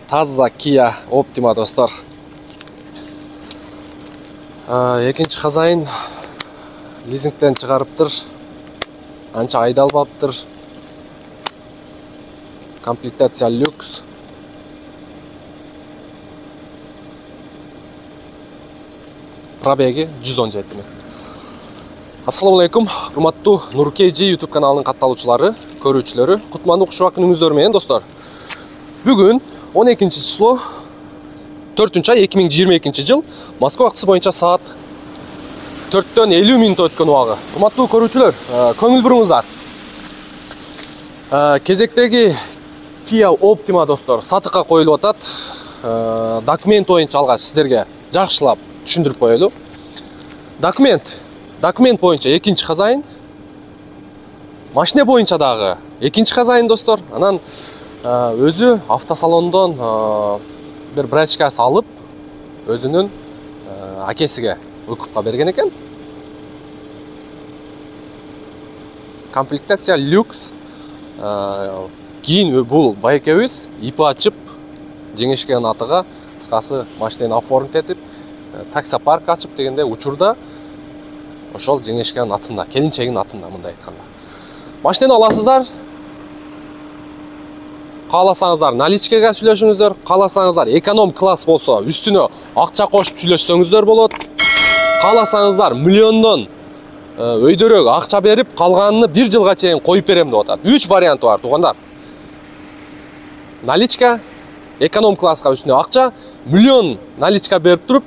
Таза Kia Optima достор. Экинчи казайын лизингден чыгарыптыр. Анча айдалбаптыр. Комплектация люкс. Пробеги 117 миң. Ассаламу алейкум, урматтуу Нуркейджи YouTube каналынын катталуучулары, көрүүчүлөрү, кутмандуу куш күнүңүздөр менен достор. Бүгүн 12 число 4-ай 2022 жыл Москва вакыты боюнча саат 4-төн 50 мүнөт өткөн убагы. Урматтуу көрүүчүлөр, көңүл буруңуздар. Кезектеги Kia Optima достор сатыкка коюлуп атат. Документ боюнча алгач сиздерге жакшылап түшүндүрүп коелу. Документ боюнча экинчи казайын, машина боюнча дагы экинчи казайын достор. Анан өзү автосалондон бир брачкасы алып, өзүнүн акесиге укупка берген экен. Комплектация люкс. Кийин бул байкебиз ИП ачып, жеңишкен атыга кыскасы машинаны оформить этип, таксопарк ачып дегенде учурда ошол жеңишкен атында, келинчегинин атында мындай айтканда. Машинаны аласыздар. Кааласаңыздар наличкеге сүйлөшүңүздөр, кааласаңыздар эконом класс болсо үстүнө акча кошуп сүйлөшсөңүздөр болот. Кааласаңыздар миллиондон өйдөрөк акча берип, калганын 1 жылга чейин коюп берем деп атат. 3 варианты бар туугандар. Наличка, эконом класска үстүнө акча, миллион наличка берип туруп,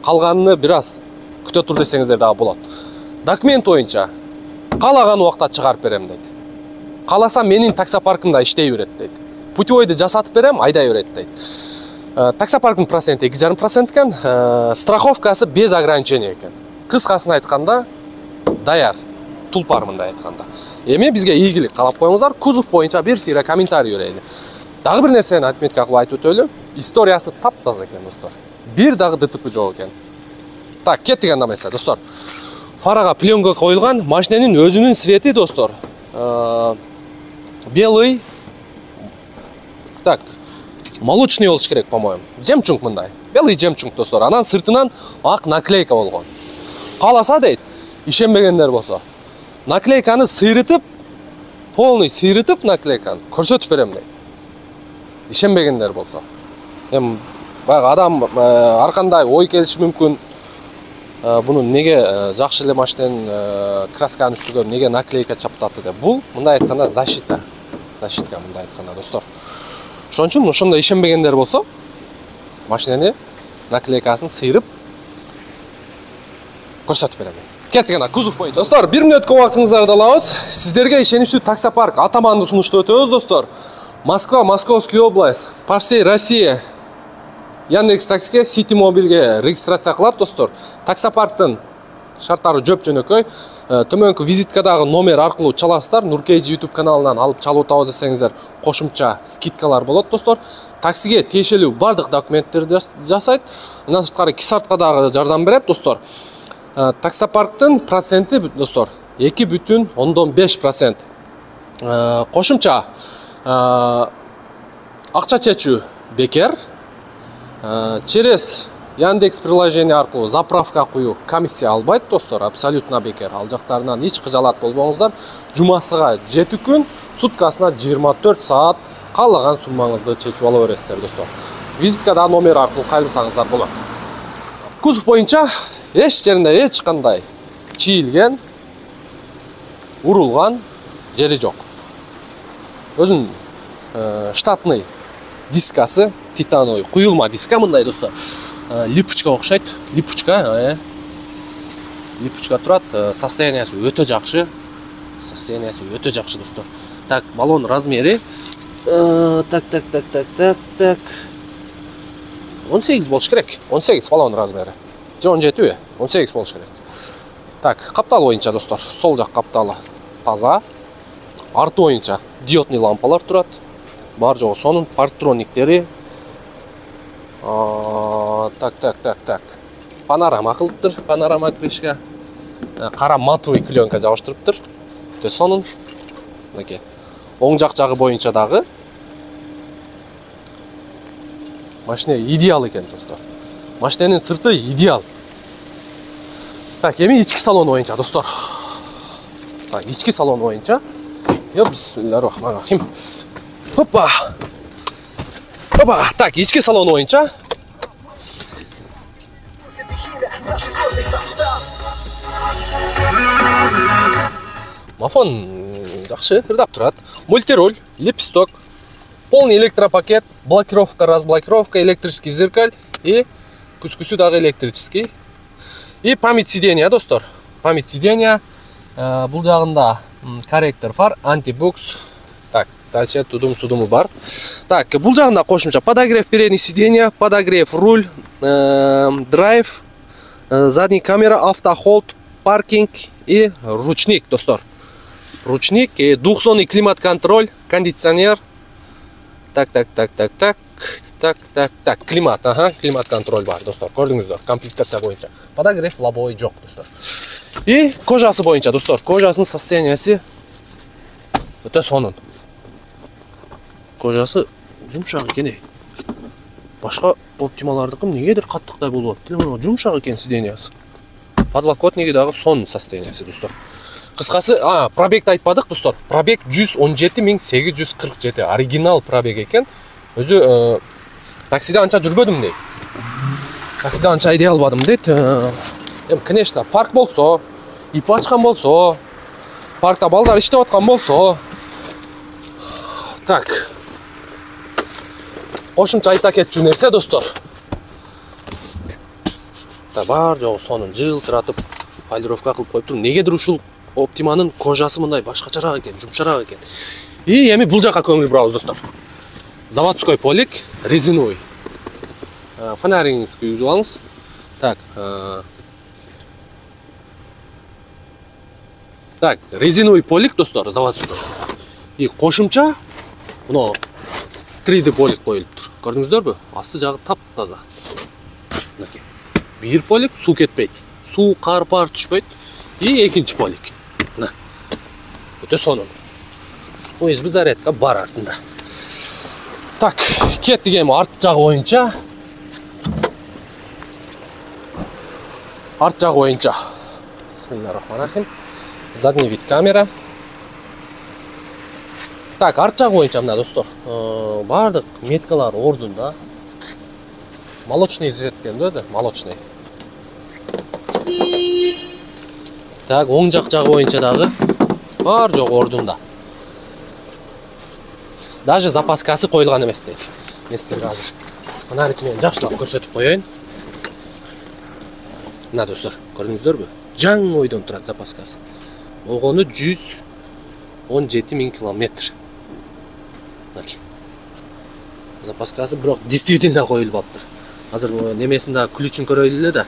калганын бир аз күтө тур десеңиздер дагы болот. Документ боюнча каалаган убакта чыгарып берем дейт. Кааласа менин таксопаркымда иштей берет дейт. Путевойду жасатып берем, айдай берет дейт. Таксопарктын проценти 2,5% экен, страховкасы без ограничения экен. Кыскасын айтканда, даяр, тулпар мындай айтканда. Эми бизге ийгилик каалап коюңуздар, кузов боюнча бир сыйра комментарий берели. Дагы бир нерсени отметка кылып айтып өтөлү. Историясы таптаза экен достор. Бир дагы ДТП жок экен. Так, кеттик анда эмесе достор. Фарага пленка коюлган, машинанын өзүнүн свети достор. Белый. Так, молочный болуш керек, по-моему. Жемчуг мындай. Белый жемчуг достор. Анан сыртынан ак наклейка болгон. Кааласа дейт, ишенбегендер болсо, наклейканы сыйрытып, полный сыйрытып наклейканы көрсөтүп берем дейт. Ишенбегендер болсо. Эми баягы адам ар кандай ой келиши мүмкүн. Буну неге жакшы эле машинанын красканын үстүгө неге наклейка чаптатты деп. Бул мындай айтканда защита. Защитка мындай айтканда достор. Ошон үчүн ошондой ишенбегендер болсо, машинаны наклейкасын сыйрып көрсөтүп берем. Кеттик ана кузов боюнча. Достор, 1 мүнөткө убактыңыздарды алабыз. Сиздерге ишеничтүү таксопарк Атаманды сунуштап өтөбүз достор. Москва, Московская область, по всей России. Яндекс Таксиге, Сити Мобилге регистрация кылат достор. Таксопарктын шарттары жөп жөнөкөй. Төмөнкү визиткадагы номер аркылуу чаласыздар. Нуркейджи YouTube каналынан алып чалып табыз десеңиздер, кошумча скидкалар болот достор. Таксиге тиешелүү бардык документтерди жасайт. Андан сырткары кисарткага дагы жардам берет достор. Таксопарктын проценти достор 2,5%. Кошумча акча чечүү бекер. Через Яндекс приложение аркылуу заправка куюу комиссия албайт достор, абсолютно бекер. Ал жактарынан эч кыжалат болбоңуздар. Жумасыга 7 күн, суткасына 24 саат каалаган суммаңызды чечип ала бересиздер достор. Визиткада номер аркылуу кайрылсаңыздар болот. Кузов боюнча эч жеринде эч кандай чийилген, урулган жери жок. Өзүнүн штатный дискасы, титановый куюлма диска мындай достор. Липучка окшойт, липучка турат, состояниясы өтө жакшы. Достор. Так, баллон размери. Так. 18 болуш керек. 18 баллон размери. Же 17 18 болуш керек. Так, каптал боюнча достор, сол жак капталы таза. Арты боюнча диодный лампалар турат. Бар жогу сонун партрониктери. Так. Панорама кылыптыр, панорама крышка. Кара матовый пленка жабыштырыптыр. Өтө сонун. Мынакей. Оң жак жагы боюнча дагы Машина идеал екен достор. Машинанын сырты идеал. Так, эми ички салон боюнча достор. Так, ички салон боюнча. Бисмиллахиррахманиррахим. Hoppa. Hoppa. Так, ички салон боюнча. Мафон жакшы, ырдап турат. Мультируль, липсток, полный электропакет, блокировка, разблокировка, электрический зеркаль и күскүсү дагы электрический. И память сидения, достор. Память сидения. Бул жагында корректор фар, антибукс. Так, дальше тудум-судуму бар. Так, бул жагында кошумча подогрев передних сидения, подогрев руль, драйв, задний камера, автохолд, паркинг и ручник, достор. Ручник и двухзонный климат-контроль, кондиционер. Так. Климат, климат-контроль бар, достор. Көрдүңүздөр, комплектация боюнча. Подогрев лобовой жок, достор. И кожасы боюнча, достор. Кожасынын состояниясы өтө сонун. Кожасы жумшак экен. Башка оптималардыкы негедир каттыктай болуп атты. Жумшак экен сидениясы. Подлокотниги дагы сонун состояниясы, достор. Кыскасы, пробегти айтпадык, достор. Пробег 117.847. Оригинал пробег экен. Өзү таксиде анча жүрбөдүм дейт. Таксиде анча айдай албадым дейт. Конечно, парк болсо, ип ачкан болсо, паркта балдар иштеп аткан болсо. Так. Кошумча айта кетчү нерсе, достор. Бар жогу сонун жылтыратып, полировка кылып коюптур. Негедир ушул Оптиманын кожасы мындай башкачараак экен, жумшараак экен. И эми бул жака көңүл бурабыз, достор. Заводской полик, резиновый. Фонаринgizni үзүп алыңыз. Так. Так, резиновый полик, достор, заводской. И кошумча мына 3D полик коюлуптур. Көрдүңүздөрбү? Асты жагы таптаза. Мынакей. Бир полик суу кетпейт. Суу кар-пар түшпөйт. И экинчи полик. Мына. Өтө сонун. USB зарядка бар артында. Так, кеттик эми арт жагы боюнча. Арт жагы боюнча. Бисмиллахиррахманиррахим. Задний вид камера. Так, арт жагы боюнча мына, достор. Бардык меткалар ордунда. Молочный цвет экен өзү, молочный. Так, оң жак жагы боюнча дагы бар жок ордунда. Даже запаскасы коюлган эмес дейт. Мен силерге азыр фонарик менен жакшылап көрсөтүп коеюн. Мына, достор, көрдүңүздөрбү? Жаң ойдон турат запаскасы. Болгону 117.000 километр. Запаскасы бирок действительно коюлбаптыр. Азыр немесин да ключун көрөйлү да.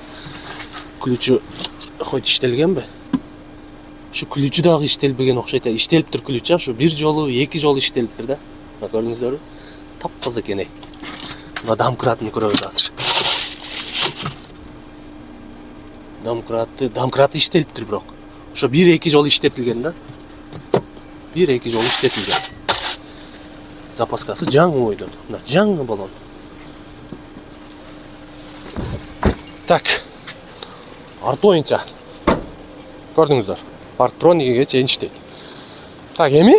Ключу хоть иштелгенби? Şu ключу дагы иштелбеген окшойт. Иштелиптир ключа, şu бир жолу, эки жолу иштелиптир да. Көрдүңүздөрбү? Таптаза экен. Мына домкраттын көрөбүз азыр. Домкраты иштелиптир бирок. Ошо бир-эки жолу иштетилген да. Бир-эки жолу иштетилген. Запаскасы жаңы ойдон. Мына жаңы болгон. Так. Арт боюнча. Көрдүңүздөр. Партронигиге чейин иштейт. Так, эми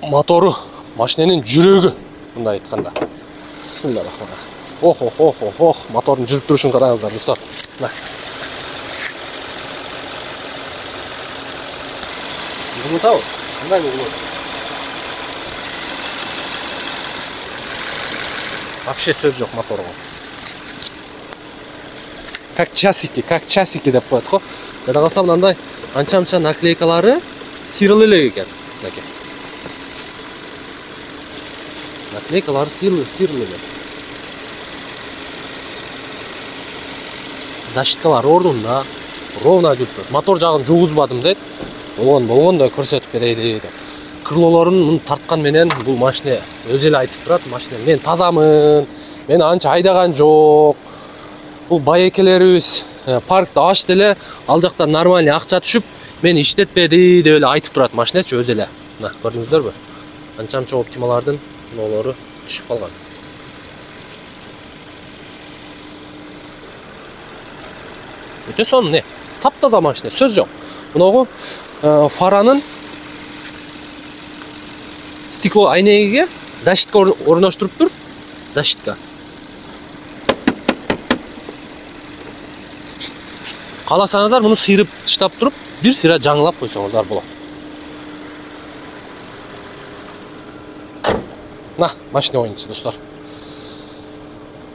мотору, машинанын жүрөгү, мындай айтканда. Бисмиллахиррахманиррахим. Ох, мотордун жүрүп турушун караңыздар, достор. Мына. Жумутабы? Мындай болот. Вообще сөз жок моторго. Как часики деп коет го. Жада калса мындай анча-мынча наклейкалары сыйрыл эле экен. Мынакей. Наклейкалары сыйрыл эле. Защиткалар ордунда, ровно жүрүп. Мотор жагын жугузбадым дейт. Болгондой көрсөтүп берейли деп. Крылолорун тарткан менен бул машина өзү эле айтып турат. Машина мен тазамын. Мен анча айдаган жок. Бул байекелерибиз паркта ачты эле, ал жакта нормальный акча түшүп, мен иштетпеди деп эле айтып турат машиначы өзү эле. Мына, көрдүңүздөрбү? Анча-мынча оптималардын нолору түшүп калган. Өтө сонун, не? Таптаза машина, сөз жок. Мынагу фаранын стекло айнегиге защитка орноштуруп тур. Защитка. Кааласаңыздар муну сыйрып таштап туруп, бир сыйра жаңылап койсоңуздар болот. На, машина ойынчы, достор.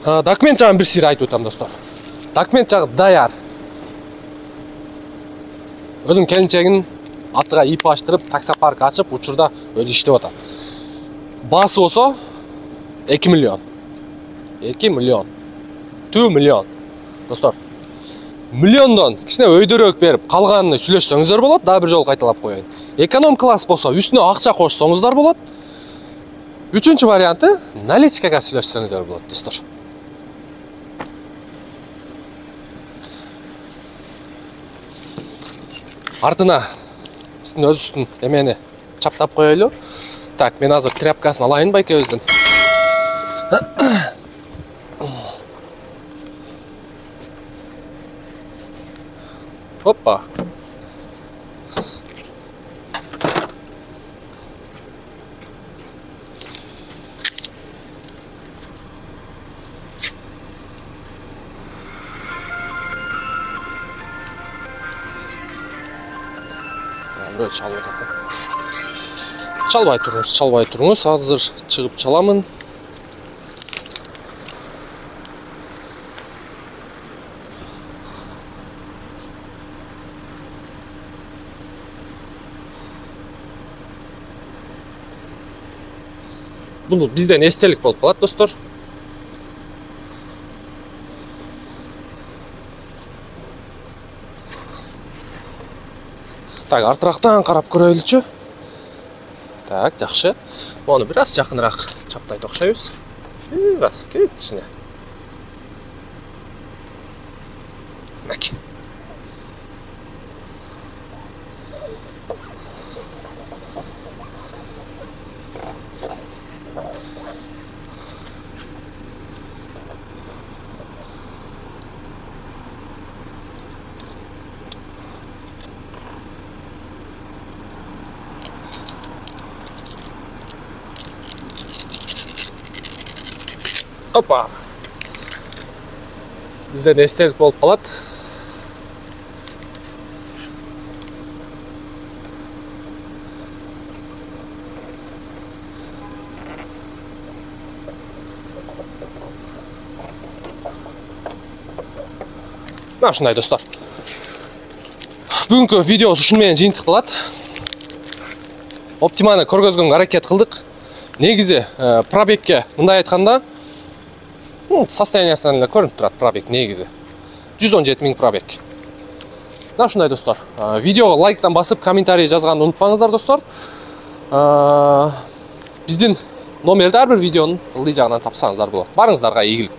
Документ жагын бир сыйра айтып өтөм, достор. Документ жагы даяр. Өзүм келинчегин атыга ип аштырып, таксопарк ачып, учурда өзү иштеп атат. Басы болсо 2 миллион. 2 миллион. 2 миллион. Достор, миллиондон кичине өйдөрөөк берип, калганын сүйлөшсөңүздөр болот. Дагы бир жолу кайталап коеюн. Эконом класс болсо, үстүнө акча кошсоңуздар болот. Үчүнчү варианты наличкага сүйлөшсөңүздөр болот, достор. Артына үстүн эмени чаптап коелу. Так, мен азыр тряпкасын алайын байкебиздин. Hoppa. Böyle çalıyor. Çalbay turunuz. Hazır çıkıp çalamın. Bunu bizden estelik bolup kalat, dostlar. Так, артырактан карап көрөйлүчү. Так, жакшы. Мону бир аз жакыныраак чаптайт окшойбуз. Бир аз кетчине. Мак. Hoppa. Bizden estelik bolup kalat. Mana shunday do'stlar. Bugungi video shuni menен жыйынтыкталат. Optimani көргөзгөнгө аракет кылдык. Негизи пробегке мындай айтканда состояниясынан эле көрүнүп турат пробег негизи. 117 000 пробег. Мына ушундай достор. Видеого лайктан басып, комментарий жазганды унутпаңыздар достор. Биздин номерди ар бир видеонун ылдый жагынан тапсаңыздар болот. Барыңыздарга ийгилик.